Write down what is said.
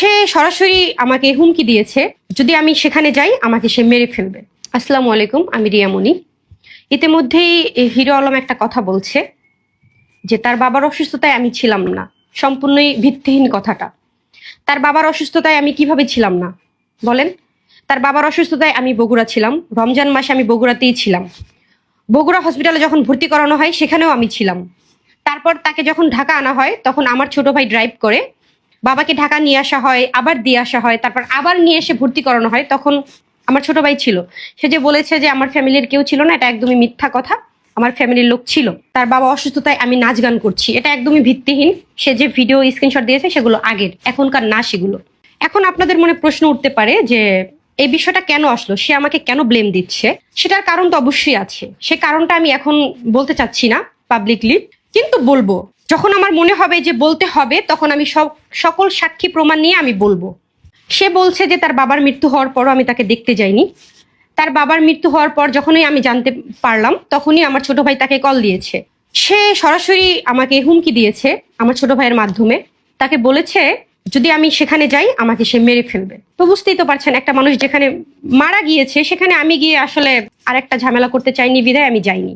সে সরাসরি আমাকে হুমকি দিয়েছে, যদি আমি সেখানে যাই আমাকে সে মেরে ফেলবে। আসসালামু আলাইকুম, আমি রিয়ামণি। ইতিমধ্যেই হিরো আলম একটা কথা বলছে যে তার বাবার অসুস্থতায় আমি ছিলাম না। সম্পূর্ণই ভিত্তিহীন কথাটা। তার বাবার অসুস্থতায় আমি কিভাবে ছিলাম না বলেন? তার বাবার অসুস্থতায় আমি বগুড়া ছিলাম। রমজান মাসে আমি বগুড়াতেই ছিলাম। বগুড়া হসপিটালে যখন ভর্তি করানো হয় সেখানেও আমি ছিলাম। তারপর তাকে যখন ঢাকা আনা হয় তখন আমার ছোট ভাই ড্রাইভ করে বাবাকে ঢাকা নিয়ে আসা হয়, আবার দিয়ে আসা হয়, তারপর আবার নিয়ে এসে ভর্তি করানো হয়। তখন আমার ছোট ভাই ছিল। সে যে বলেছে যে আমার ফ্যামিলির কেউ ছিল না, এটা একদমই মিথ্যা কথা। আমার ফ্যামিলির লোক ছিল। তার বাবা অসুস্থতায় আমি নাচ গান করছি, এটা একদমই ভিত্তিহীন। সে যে ভিডিও স্ক্রিনশট দিয়েছে সেগুলো আগের, এখনকার না সেগুলো। এখন আপনাদের মনে প্রশ্ন উঠতে পারে যে এই বিষয়টা কেন আসলো, সে আমাকে কেন ব্লেম দিচ্ছে। সেটার কারণ তো অবশ্যই আছে। সে কারণটা আমি এখন বলতে চাচ্ছি না পাবলিকলি, কিন্তু বলবো যখন আমার মনে হবে যে বলতে হবে, তখন আমি সকল সাক্ষী প্রমাণ নিয়ে আমি বলবো। সে বলছে যে তার বাবার মৃত্যু হওয়ার পরও আমি তাকে দেখতে যাইনি। তার বাবার মৃত্যু হওয়ার পর যখনই আমি জানতে পারলাম তখনই আমার ছোট ভাই তাকে কল দিয়েছে। সে সরাসরি আমাকে হুমকি দিয়েছে আমার ছোট ভাইয়ের মাধ্যমে। তাকে বলেছে যদি আমি সেখানে যাই আমাকে সে মেরে ফেলবে। তো বুঝতেই তো পারছেন, একটা মানুষ যেখানে মারা গিয়েছে সেখানে আমি গিয়ে আসলে আরেকটা ঝামেলা করতে চাইনি বিধায় আমি যাইনি।